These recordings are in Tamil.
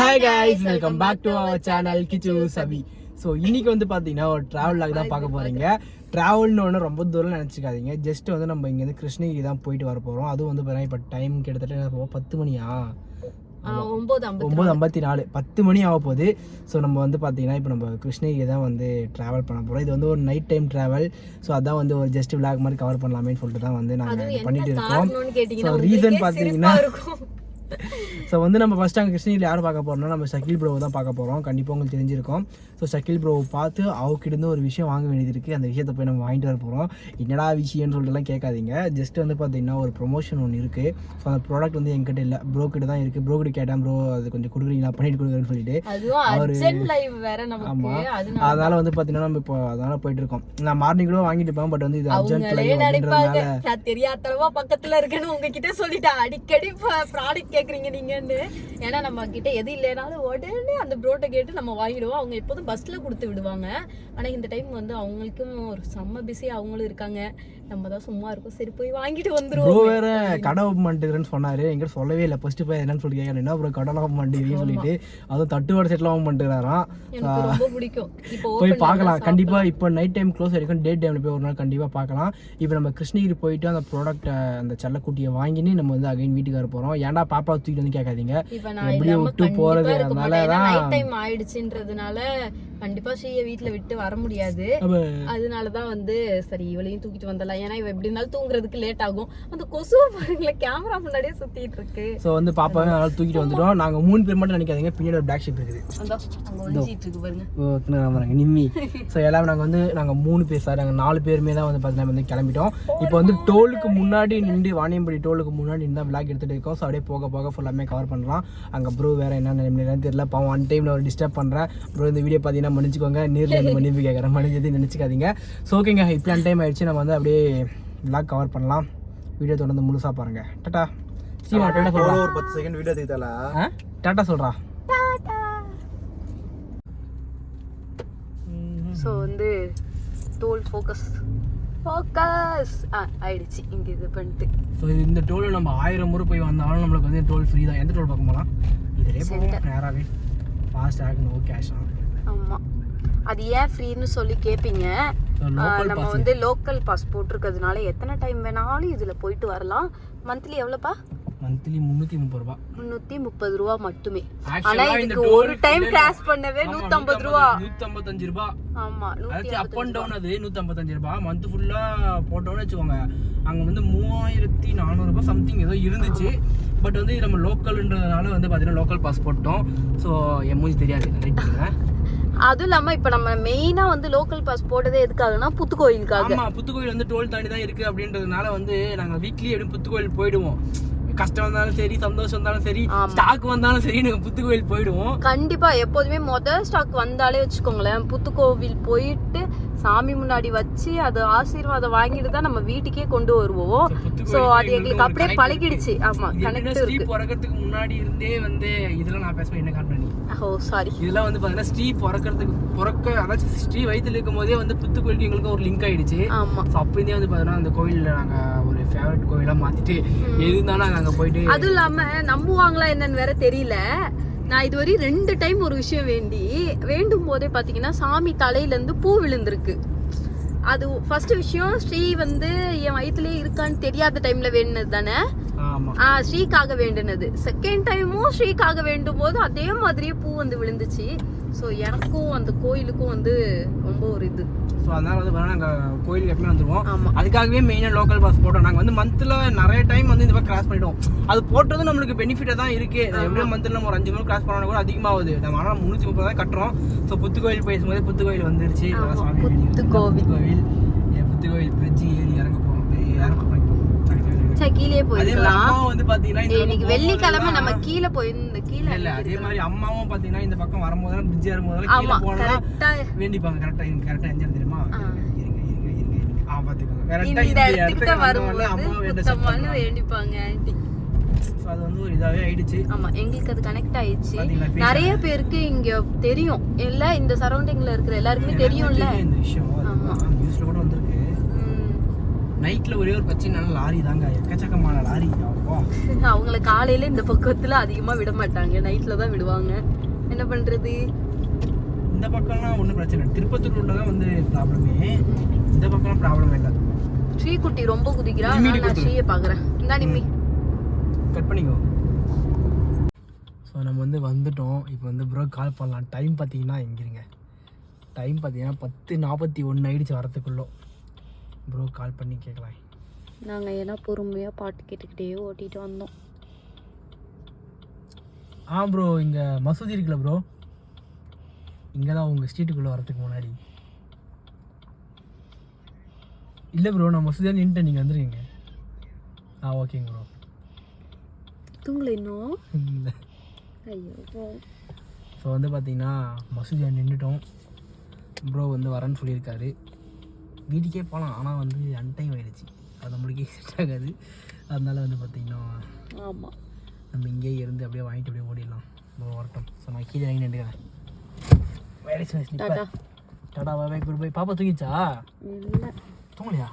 Hi guys, welcome back to our channel Kichu Sabi. So இன்னைக்கு வந்து பார்த்தீங்கன்னா ஒரு ட்ராவல் லாக் தான் பார்க்க போகிறீங்க. ட்ராவல்னு ஒன்று ரொம்ப தூரம் நினச்சிக்காதீங்க. ஜஸ்ட் வந்து நம்ம இங்கேருந்து கிருஷ்ணகிரி தான் போயிட்டு வர போகிறோம். அதுவும் வந்து பார்த்தீங்கன்னா இப்போ டைம் கிட்டத்தட்ட 10 மணியா 9:54 10 மணி ஆக போகுது. ஸோ நம்ம வந்து பார்த்தீங்கன்னா இப்போ நம்ம கிருஷ்ணகிரி தான் வந்து ட்ராவல் பண்ண போகிறோம். இது வந்து ஒரு நைட் டைம் ட்ராவல். ஸோ அதான் வந்து ஒரு ஜஸ்ட் விளாக் மாதிரி கவர் பண்ணலாமேன்னு சொல்லிட்டு தான் வந்து நாங்கள் பண்ணிட்டு இருக்கோம். ஸோ ரீசன் பார்த்தீங்கன்னா ஸோ வந்து நம்ம ஃபஸ்ட்டு அங்கே கிருஷ்ணகிரியில் யார் பார்க்க போகிறோம்னா நம்ம ஷக்கில் ப்ரோவை தான் பார்க்க போகிறோம். கண்டிப்பாக உங்களுக்கு தெரிஞ்சிருக்கும். ஸோ ஷக்கில் ப்ரோவை பார்த்து அவகிட்ட ஒரு விஷயம் வாங்க வேண்டியது இருக்குது. அந்த விஷயத்தை போய் நம்ம வாங்கிட்டு வர போகிறோம். என்னடா விஷயம்னு சொல்லிட்டுலாம் கேட்காதீங்க. ஜஸ்ட் வந்து பார்த்தீங்கன்னா ஒரு ப்ரொமோஷன் ஒன்று இருக்குது. ஸோ அந்த ப்ராடக்ட் வந்து என்கிட்ட இல்லை, ப்ரோ கிட்ட தான் இருக்குது. ப்ரோ கிட்ட கேட்டேன், ப்ரோ அது கொஞ்சம் கொடுக்குறீங்களா, பண்ணிட்டு கொடுக்குறேன்னு சொல்லிட்டு ஆமாம். அதனால் வந்து பார்த்தீங்கன்னா நம்ம இப்போ அதனால் போயிட்டு இருக்கோம். நான் மார்னிங் கூட வாங்கிட்டு இருப்பேன். பட் வந்து இது அர்ஜென்ட் லைவ் அப்படின்றதுனால தெரியாதவா பக்கத்தில் இருக்கணும் உங்ககிட்ட சொல்லிட்டேன். அடிக்கடி ப்ராடக்ட் கேட்குறீங்க நீங்கன்னு. ஏன்னா நம்ம கிட்ட எது இல்லைனாலும் உடனே அந்த ப்ரோட்ட கேட்டு நம்ம வாங்கிடுவோம். அவங்க எப்போதும் பஸ்ல கொடுத்து விடுவாங்க. ஆனா இந்த டைம் வந்து அவங்களுக்கும் ஒரு செம்ம பிஸி அவங்களும் இருக்காங்க. நம்ம தான் சும்மா இருக்கோம், சரி போய் வாங்கிட்டு வந்துருவோம். ப்ரோ வேற கடை ஓப்பன் பண்ணிட்டுறேன்னு சொன்னாரு. எங்கிட்ட சொல்லவே இல்லை. ஃபர்ஸ்ட் போய் என்னன்னு சொல்லி கேட்கணும், என்ன ப்ரோ கடை ஓப்பன் பண்ணிட்டு சொல்லிட்டு அதுவும் தட்டுவாடு செட்லாம் ஓப்பன் பண்ணிட்டுறாராம். எனக்கு ரொம்ப பிடிக்கும். இப்போ போய் பார்க்கலாம் கண்டிப்பா. இப்போ நைட் டைம் க்ளோஸ் ஆயிருக்கும். டே டைம்ல போய் ஒரு நாள் கண்டிப்பா பார்க்கலாம். இப்போ நம்ம கிருஷ்ணகிரி போயிட்டு அந்த ப்ராடக்ட் அந்த செல்லக்குட்டியை வாங்கினு நம்ம வந்து அகைன் வீட்டுக்கு வர போறோம். ஏன்டா பாப்பா தூக்கிட்டு வந்து கேட்காதீங்க, எப்படி விட்டு போறது. அதனாலதான் நைட் டைம் ஆயிடுச்சுன்றதுனால கண்டிப்பா ஸ்ரீயை வீட்டுல விட்டு வர முடியாது. அதனாலதான் வந்து சரி இவளையும் தூக்கிட்டு வந்துடலாம். ஏன்னா இவ எப்படி இருந்தாலும் தூங்குறதுக்கு லேட் ஆகும். அந்த கொசுவை பாருங்களேன், கேமரா முன்னாடியே சுத்திட்டு இருக்கு. சோ வந்து பாப்பாவே அதனால தூக்கிட்டு வந்துட்டோம். நாங்க 3 பேர் மட்டும் நினைக்காதீங்க, பின்னாடி ஒரு பிளாக் ஷிப் இருக்குது. நிம்மி. ஸோ எல்லாமே நாங்க 3 பேர் சார், நாங்கள் 4 பேருமே தான் வந்து பார்த்தீங்கன்னா வந்து கிளம்பிட்டோம். இப்போ வந்து டோலுக்கு முன்னாடி நின்று வாணியம்படி டோலுக்கு முன்னாடி நின்று தான் விளாக் எடுத்துகிட்டு இருக்கோம். ஸோ அப்படியே போக போக ஃபுல்லாமே கவர் பண்ணலாம். அங்கே ப்ரோ வேறு என்ன தெரியல, பாவம் ஒன் டைமில் ஒரு டிஸ்டர்ப் பண்ணுறேன். ப்ரோ இந்த வீடியோ பார்த்தீங்கன்னா மன்னிச்சுக்கோங்க, நேரில் வந்து மன்னிப்பு கேட்குறேன், மன்னிச்சது நினச்சிக்காதீங்க. ஸோ ஓகேங்க, இப்போ அன் டைம் ஆயிடுச்சு. நம்ம வந்து அப்படியே விளாக் கவர் பண்ணலாம். வீடியோ தொடர்ந்து முழுசாக பாருங்க. டாட்டா சீமா, டாட்டா சொல்கிறா. ஒரு 10 செகண்ட் வீடியோ எடுத்துக்கிட்டாலா? டாட்டா சொல்கிறா. ஸோ வந்து டோல் ஃபோக்கஸ் ஆயிடுச்சு இங்கே இது பண்ணிட்டு. ஸோ இந்த டோல் நம்ம 1000 முறை போய் வந்தாலும் நம்மளுக்கு வந்து டோல் ஃப்ரீ தான். எந்த டோல் பார்க்க போகலாம், இதிலே போகலாம் நேராகவே. ஃபாஸ்ட் ஆக் நோ கேஷ். ஆமாம், அது ஏன் ஃப்ரீன்னு சொல்லி கேட்பீங்க. நம்ம வந்து லோக்கல் பாஸ் போட்டிருக்கிறதுனால எத்தனை டைம் வேணாலும் இதில் போயிட்டு வரலாம். மந்த்லி எவ்வளோப்பா? மந்த்லி 330 ரூபா. 330 ரூபா மட்டுமே. ஆனா இதுக்கு ஒரு டைம் கிராஸ் பண்ணவே 150 ரூபா, 155 ரூபா. ஆமா, அப் அண்ட் டவுன் அது 155 ரூபா. மந்த் ஃபுல்லா போட்டோன்னு வச்சுக்கோங்க, அங்க வந்து 3400 ரூபாய் சம்திங் ஏதோ இருந்துச்சு. பட் வந்து நம்ம லோக்கல்ன்றதுனால வந்து பாத்தீங்கன்னா லோக்கல் பாஸ் போட்டோம். ஸோ என் மூஞ்சி தெரியாது, ரைட் பண்ணுறேன். அதுவும் இல்லாம இப்ப நம்ம மெயினா வந்து லோக்கல் பாஸ் போட்டதே எதுக்காகனா புத்துக்கோயிலுக்காக. ஆமா, புத்துக்கோயில் வந்து டோல் தாண்டி தான் இருக்கு அப்படின்றதுனால வந்து நாங்க வீக்லி எப்படி புத்துக்கோயில் போயிடுவோம். கஷ்டம் வந்தாலும் சரி, சந்தோஷம் வந்தாலும் சரி, ஸ்டாக் வந்தாலும் சரி, நாங்க புத்துக்கோயில் போயிடுவோம். கண்டிப்பா எப்போதுமே முதல் ஸ்டாக் வந்தாலே வச்சுக்கோங்களேன், புத்துக்கோவில் போயிட்டு சாமி முன்னாடி வச்சு அது ஆசீர்வாதம் வாங்கிட்டு தான் நம்ம வீட்டுக்கே கொண்டு வருவோம். சோ அது எங்களுக்கு அப்படியே பழகிடுச்சு. ஆமா, கனெக்ட் இருக்கு. பிறக்கிறதுக்கு முன்னாடி இருந்தே வந்து இதெல்லாம் நான் பேசுவேன், என்ன காரணம்? ஓ சாரி. இதெல்லாம் வந்து பாத்தீங்கன்னா ஸ்ரீ அதாச்சும் ஸ்ரீ வயித்துல இருக்கும் போதே வந்து புத்துக்கோயிலுக்கு எங்களுக்கு ஒரு லிங்க் ஆயிடுச்சு. ஆமா, அப்பவே வந்து பாத்தீங்கன்னா அந்த கோயில்ல நாங்க ஒரு ஃபேவரட் கோயிலா மாத்திட்டு எதுனாலும் நாங்க அங்க போயிட்டு. அதுவும் இல்லாம நம்புவாங்களா என்னன்னு வேற தெரியல. நான் இதுவரை 2 டைம் ஒரு விஷயம் வேண்டும் போதே பாத்தீங்கன்னா சாமி தலையில இருந்து பூ விழுந்திருக்கு. அது ஃபர்ஸ்ட் விஷயம், ஸ்ரீ வந்து என் வயிற்றுலயே இருக்கான்னு தெரியாத டைம்ல வேண்டினது தானே, ஸ்ரீக்காக வேண்டினது. செகண்ட் டைமும் ஸ்ரீக்காக வேண்டும் போது அதே மாதிரியே பூ வந்து விழுந்துச்சு. ஸோ எனக்கும் அந்த கோயிலுக்கும் வந்து ரொம்ப ஒரு இது. ஸோ அதனால வந்து நாங்கள் கோயிலுக்கு எப்பவுமே வந்துடுவோம். அதுக்காகவே மெயினாக லோக்கல் பாஸ் போட்டோம். நாங்கள் வந்து மந்த்தில் நிறைய டைம் வந்து இந்த மாதிரி கிராஸ் பண்ணிவிடுவோம். அது போட்டது நம்மளுக்கு பெனிஃபிட்டாக தான் இருக்குது. எப்படியும் மந்த்தில் நம்ம ஒரு 5 முறை கிராஸ் பண்ணாலும் கூட அதிகமாகுது. நம்ம ஆனால் 330 தான் கட்டுறோம். ஸோ புத்துக்கோயில் பேசும்போது புத்துக்கோயில் வந்துருச்சு. புத்துக்கோயில் பிரிட்ஜ் ஏறி இறங்க போகிறோம். கீழே போயிடலாம். வந்து பாத்தீங்கன்னா இன்னைக்கு வெள்ளிக்கிழமை நம்ம கீழே போயிருந்த கீழே இல்ல, அதே மாதிரி அம்மாவும் பாத்தீங்கன்னா இந்த பக்கம் வரும்போது பிரிட்ஜ் ஏறும்போது கீழே போனா வேண்டிப்பாங்க. கரெக்டா எங்க தெரியுமா? அது வந்து ஒரு இதாவே ஆயிடுச்சு. ஆமா, எங்களுக்கு அது கனெக்ட் ஆயிடுச்சு. நிறைய பேருக்கு இங்க தெரியும் இல்ல, இந்த சரௌண்டிங்ல இருக்கிற எல்லாருக்குமே தெரியும்ல இந்த விஷயம். நியூஸ்ல கூட வந்திருக்கு. நைட்ல ஒரே ஒரு பிரச்சனை, லாரி தாங்க, எக்கச்சக்கமான லாரி. அவங்கள காலையில இந்த பக்கத்துல அதிகமா விட மாட்டாங்க, நைட்ல தான் விடுவாங்க. என்ன பண்றது? இந்த பக்கம்லாம் ஒன்றும் பிரச்சனை இல்லை. திருப்பத்தூர் ரோட்டில் தான் வந்து ப்ராப்ளமே. இந்த பக்கம்லாம் ப்ராப்ளம் இல்லை. ஸ்ரீகுட்டி ரொம்ப குதிக்கிறா. நான் ஸ்ரீயை பார்க்குறேன். இந்தா நிம்மி கட் பண்ணிக்கோ. ஸோ நம்ம வந்து வந்துட்டோம். இப்போ வந்து ப்ரோ கால் பண்ணலாம். டைம் பார்த்தீங்கன்னா எங்கிருங்க, டைம் பார்த்தீங்கன்னா 10:41 ஆயிடுச்சு வரத்துக்குள்ளே. ப்ரோ கால் பண்ணி கேட்கலாம். நாங்கள் ஏன்னா பொறுமையாக பாட்டு கேட்டுக்கிட்டே ஓட்டிகிட்டு வந்தோம். ப்ரோ இங்கே மசூதி இருக்குல்ல ப்ரோ, இங்கே தான் உங்கள் ஸ்ட்ரீட்டுக்குள்ளே வரதுக்கு முன்னாடி. இல்லை ப்ரோ நான் மசூதியாக நின்றுட்டேன், நீங்கள் வந்துருக்கீங்க. ஓகேங்க ப்ரோ. தூங்கல இன்னும்? இல்லை. ஐயோ. ஸோ வந்து பார்த்தீங்கன்னா மசூதியாக நின்றுட்டோம். ப்ரோ வந்து வரேன்னு சொல்லியிருக்காரு. வீட்டுக்கே போகலாம், ஆனால் வந்து அன்டைம் ஆகிடுச்சு, அது நம்மளுக்கே செட் ஆகாது. அதனால வந்து பார்த்தீங்கன்னா ஆமாம் நம்ம இங்கேயே இருந்து அப்படியே வாங்கிட்டு அப்படியே ஓடிடலாம். ப்ரோ வரட்டும். ஸோ நான் கீழே வாங்கி நின்றுக்கிறேன். Tata bye good bye. பாப்பா தூங்கிச்சா? இல்லை தூங்கலையா?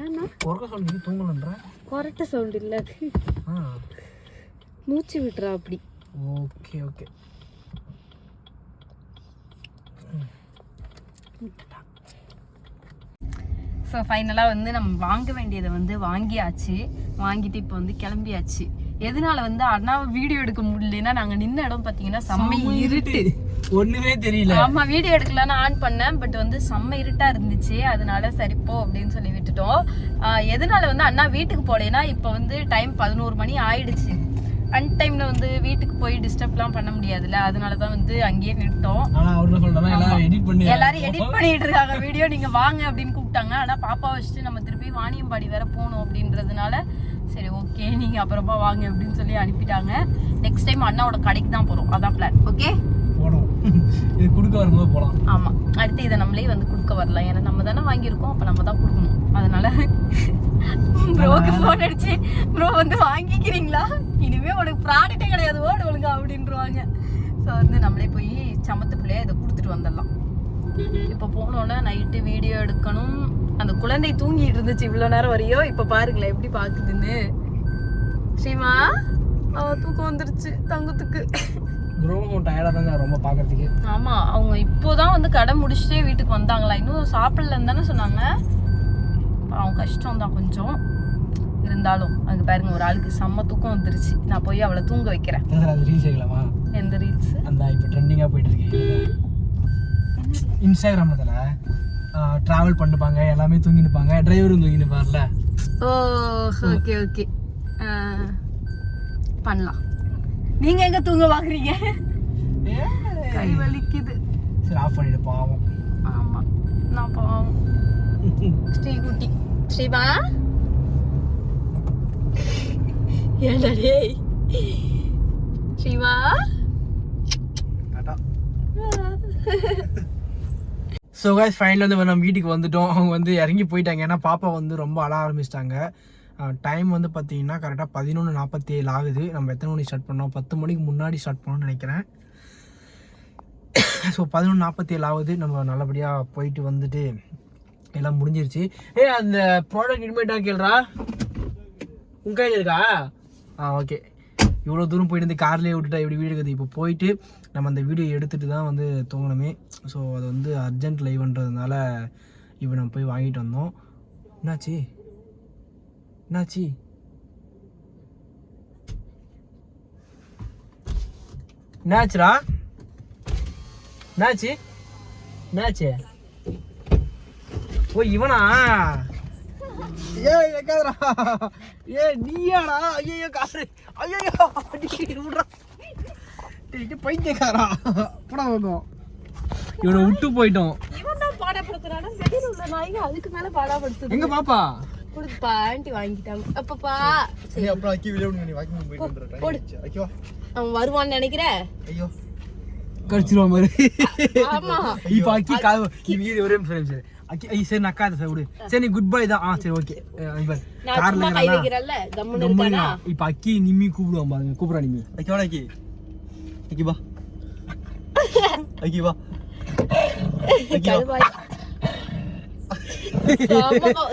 ஏன்னா உறக்க சொல்லி தூங்கலன்ற கொரட்ட சவுண்ட் இல்லை, அது மூச்சு விட்டுறா அப்படி. Okay okay. ஸோ ஃபைனலாக வந்து நம்ம வாங்க வேண்டியதை வந்து வாங்கியாச்சு. வாங்கிட்டு இப்போ வந்து கிளம்பியாச்சு. எதனால வந்து அண்ணாவை வீடியோ எடுக்க முடியலன்னா, நாங்கள் நின்ன இடம் பார்த்தீங்கன்னா செம்ம இருட்டு, ஒண்ணுமே தெரியல. ஆமா வீடியோ எடுக்கலான்னு ஆன் பண்ணேன், பட் வந்து செம்ம இருட்டா இருந்துச்சு. அதனால சரிப்போ அப்படின்னு சொல்லி விட்டுட்டோம். எதனால வந்து அண்ணா வீட்டுக்கு போலேன்னா, இப்போ வந்து டைம் 11 மணி ஆயிடுச்சு. அன் டைம்ல வந்து வீட்டுக்கு போய் டிஸ்டர்ப்லாம் பண்ண முடியாதுல்ல, அதனாலதான் வந்து அங்கேயே நின்ட்டோம். எல்லாரும் எடிட் பண்ணிட்டு இருக்காங்க வீடியோ, நீங்க வாங்க அப்படின்னு கூப்பிட்டாங்க. ஆனா பாப்பா வச்சுட்டு நம்ம திருப்பி வாணியம்பாடி வேற போகணும் அப்படின்றதுனால சரி ஓகே நீங்க அப்புறமா வாங்க அப்படின்னு சொல்லி அனுப்பிட்டாங்க. நெக்ஸ்ட் டைம் அண்ணாவோட கடைக்கு தான் போறோம், அதான் பிளான். ஓகே இது குடுக்க வரும்போது போலாம். ஆமா அடுத்து இதை நம்மளே வந்து குடுக்க வரலாம், ஏன்னா நம்ம தானே வாங்கியிருக்கோம், அப்ப நம்ம தான் கொடுக்கணும். அதனால ப்ரோக்கு ஃபோன் அடிச்சு ப்ரோ வந்து வாங்கிக்கிறீங்களா, இனிமே உனக்கு ப்ராடக்டே கிடையாது ஓடு ஒழுங்கா அப்படின்றாங்க. ஸோ வந்து நம்மளே போய் சமத்து பிள்ளைய இதை கொடுத்துட்டு வந்துடலாம். இப்போ போனோன்னா நைட்டு வீடியோ எடுக்கணும். அந்த குழந்தை தூங்கிட்டு இருந்துச்சு இவ்வளோ நேரம் வரையும், இப்போ பாருங்களேன் எப்படி பாக்குதுன்னு. ஸ்ரீமா தூக்கம் வந்துருச்சு தங்கத்துக்கு. ரொம்ப பாக்குறதுக்கு. ஆமா அவங்க இப்போதான் வந்து கடை முடிச்சுட்டே வீட்டுக்கு வந்தாங்களா, இன்னும் சாப்பிடலன்னு தானே சொன்னாங்க. அவங்க கஷ்டம் தான் கொஞ்சம், இருந்தாலும் அங்க பாருங்க ஒரு ஆளுக்கு செம்ம தூக்கம் வந்துருச்சு. நான் போய் அவளை தூங்க வைக்கிறேன். எந்த ரீல்ஸ்? அந்த இப்போ ட்ரெண்டிங்கா போயிட்டு இருக்கு இன்ஸ்டாகிராம்ல, டிராவல் பண்ணுப்பாங்க, எல்லாமே தூங்கிடுப்பாங்க, டிரைவரும் தூங்கிடுப்பார்ல. ஓ ஓகே ஓகே பண்ணலாம். நீங்க எங்க தூங்க பாக்குறீங்க? கை வலிக்குது. சரி ஆஃப் பண்ணிடு பாவம். ஆமா நான் பாவம். ஸ்ரீகுட்டி ஸ்ரீமா ஏண்டா டேய் Srima Tata. So guys final வந்து நம்ம வீட்டுக்கு வந்துட்டோம். அவங்க வந்து இறங்கி போயிட்டாங்க, ஏன்னா பாப்பா வந்து ரொம்ப அழ ஆரம்பிச்சிட்டாங்க. டைம் வந்து பார்த்தீங்கன்னா கரெக்டாக 11:47 ஆகுது. நம்ம எத்தனை மணிக்கு ஸ்டார்ட் பண்ணோம்? 10 மணிக்கு முன்னாடி ஸ்டார்ட் பண்ணோம்னு நினைக்கிறேன். ஸோ 11:47 ஆகுது. நம்ம நல்லபடியாக போயிட்டு வந்துட்டு எல்லாம் முடிஞ்சிருச்சு. அந்த ப்ராடக்ட் இனிமேட்டா கேள்றா உன் கையில் இருக்கா? ஓகே. இவ்வளோ தூரம் போயிட்டு வந்து கார்லேயே விட்டுட்டா இப்படி வீடு இருக்குது. இப்போ போயிட்டு நம்ம அந்த வீடியோ எடுத்துகிட்டு தான் வந்து தூங்கணுமே. ஸோ அது வந்து அர்ஜென்ட் லைவ்ன்றதுனால இப்போ நம்ம போய் வாங்கிட்டு வந்தோம். என்னாச்சு என்னாச்சு என்னாச்சுரா? என்னாச்சு என்னாச்சு? ஓ இவனா? ஏய் எக்காதரா, ஏய் நீயாடா? ஐயோ காசு, ஐயோ விடுறா, பைத்தியக்காரா போடா போகும். இவனை விட்டு போயிட்டோம். இவன் தான் பாடப்படுத்துறானா? வெளியில உள்ள நாய்ங்க அதுக்கு மேல பாடப்படுத்துது. எங்க பாப்பா? கொடுப்பா ஆண்டி வாங்கிட்டாங்க. அப்பப்பா சரி அப்புறம் அக்கி வீடியோ நீ வாக்கிங் போயிட்டு வந்துறேன். ஓகேவா? அவன் வருவான்னு நினைக்கிறேன். ஐயோ கடிச்சிருவா மாதிரி. ஆமா இப்போ அக்கி இது ஒரே நிமிஷம் சரி அக்கி. ஐ சரி நக்காத சார் விடு. சரி நீ குட் பை தான். சரி ஓகே. நான் சும்மா கை வைக்கிறல்ல கம்முன்னு இருக்கானா? இப்போ அக்கி நிம்மி கூப்பிடுவான் பாருங்க. கூப்பிடுறா நிம்மி. அக்கி வாடா அக்கி. அக்கி வா அக்கி வா.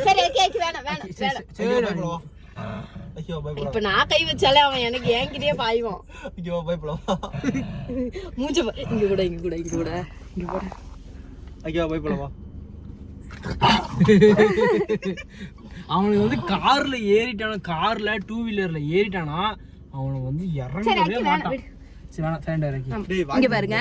சரி ஓகே வேணாம் வேணாம். சரி ஐயோ பயப்பட. இப்ப நான் கை வச்சாலே அவன் எனக்கு ஏங்கிட்டே பாய்வான். ஐயோ பயப்படவா. மூஞ்ச இங்க கூட இங்க கூட இங்க கூட இங்க போற. ஐயோ பயப்படவா. அவனுக்கு வந்து கார்ல ஏறிட்டானா, கார்ல 2 வீலர்ல ஏறிட்டானா அவனை வந்து இறங்கவே மாட்டான். சரி வேணா ஃபேண்ட் இறக்கி. இங்க பாருங்க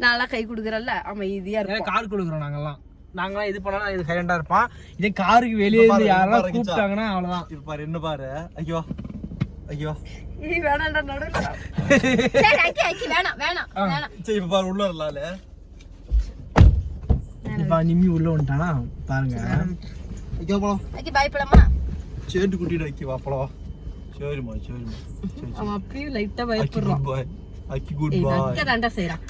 நான்லாம் கை கொடுக்குறல்ல அமைதியா இருக்கும். கார் கொடுக்குறோம் நாங்கெல்லாம் இது பண்ணலாம் இது சைலண்டா இருப்பான். இதே காருக்கு வெளியே இருந்து யாராவது கூப்பிட்டாங்கன்னா அவ்வளவுதான். இப்ப பாரு என்ன பாரு. ஐயோ ஐயோ இது வேணாம்டா நடுவுல. சரி அக்கி வேணாம் வேணாம் வேணாம். சரி இப்ப பாரு உள்ள வரலால. இப்ப நிம்மி உள்ள வந்துட்டானா பாருங்க. ஐயோ போலாம். அக்கி பயப்படமா. சேட்டு குட்டிட அக்கி வா போலாம். சரிமா சரிமா. அவன் அப்படியே லைட்டா பயப்படுறான். அக்கி குட் பாய். அக்கா தாண்டா செய்றான்.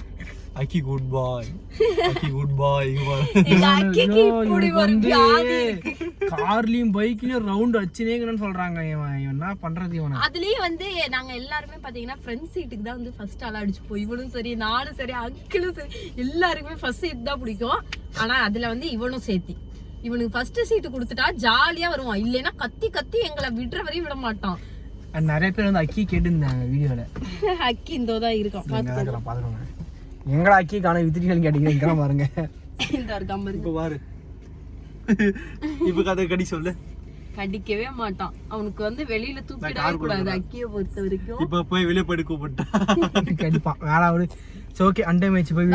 அக்கி குட் பாய். அக்கி குட் பாய். கார்லயும் பைக்லயும் ரவுண்ட் அடிச்சுனேங்கன்னு சொல்றாங்க. இவன் என்ன பண்றது இவன். அதுலயே வந்து நாங்க எல்லாருமே பாத்தீங்கன்னா ஃப்ரண்ட் சீட்டுக்கு தான் வந்து ஃபர்ஸ்ட் ஆளா அடிச்சு போய் இவனும் சரி நானும் சரி அங்கிளும் சரி எல்லாருக்குமே ஃபர்ஸ்ட் சீட் தான் பிடிக்கும். ஆனா அதுல வந்து இவனும் சேர்த்தி இவனுக்கு ஃபர்ஸ்ட் சீட்டு கொடுத்துட்டா ஜாலியா வருவான். இல்லைன்னா கத்தி கத்தி எங்களை விடுற வரையும் விட மாட்டான். நிறைய பேர் வந்து அக்கி கேட்டுருந்தாங்க வீடியோல. அக்கி இந்தோதான் இருக்கும் பாத்துக்கோங்க. எங்கடா அக்கி காண வித்துட்டீங்கன்னு கேட்டீங்க. இங்க பாருங்க இந்த ஒரு கம்பர் இப்ப பாரு. இப்ப கதை கடி சொல்லு. கடிக்கவே மாட்டான். அவனுக்கு வந்து வெளியில தூக்கிடவே கூடாது அக்கியை பொறுத்த வரைக்கும். இப்ப போய் வெளியே போய் கூப்பிட்டா கடிப்பான். வேணா விடு. சரி ஓகே அண்டை மேட்ச் போய்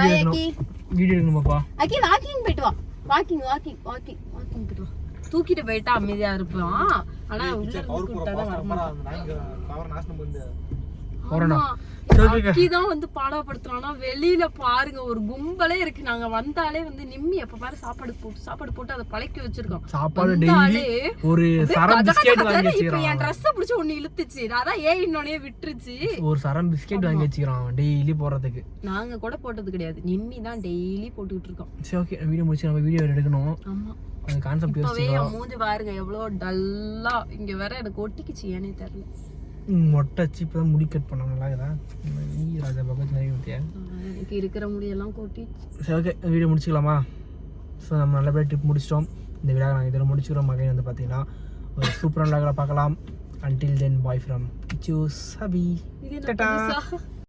வீடியோ எடுக்கணுமாப்பா. அக்கி வாக்கிங் போயிட்டு வா. வாக்கிங் வாக்கிங் வாக்கிங் வாக்கிங் போயிட்டு வா. தூக்கிட்டு போயிட்டா அமைதியா இருப்பான். ஆனா உள்ள கூப்பிட்டாதான் அக்கிதான் வந்து பாடப்படுத்துறானா. வெளியில பாருங்க ஒரு கும்பலே இருக்கு. நாங்க வந்தாலே வந்து நிம்மி எப்ப பாரு சாப்பாடு போட்டு அதை பழக்கி வச்சிருக்கோம். சாப்பாடு டெய்லி ஒரு சரம் பிஸ்கட் வாங்கி வச்சிருக்கான். என் Dress பிடிச்சு ஒண்ணு இழுத்துச்சு. அதான் இன்னொன்னே விட்டுருச்சு. ஒரு சரம் பிஸ்கட் வாங்கி வச்சிருக்கான் டெய்லி போறதுக்கு. நாங்க கூட போட்டது கிடையாது. நிம்மி தான் டெய்லி போட்டுக்கிட்டு இருக்கோம். சரி ஓகே வீடியோ முடிச்சு நம்ம வீடியோ எடுக்கணும். ஆமா அந்த கான்செப்ட் யோசிச்சோம். மூஞ்சி பாருங்க எவ்வளவு டல்லா. இங்க வேற எனக்கு ஒட்டிக்குச்சு ஏனே தெரியல. மொட்டை வச்சு இப்பதான் முடி கட் பண்ண நல்லா இருக்குதா. ராஜா பக்கத்து நிறைய ஊத்தியா எனக்கு இருக்கிற முடியெல்லாம் கொட்டி. சரி ஓகே வீடியோ முடிச்சுக்கலாமா. ஸோ நம்ம நல்லபடியாக ட்ரிப் முடிச்சிட்டோம். இந்த விழா நாங்கள் இதில் முடிச்சுக்கிறோம். மகன் வந்து பார்த்தீங்கன்னா ஒரு சூப்பரான விழாக்களை பார்க்கலாம். Until then bye from Kichu சபி.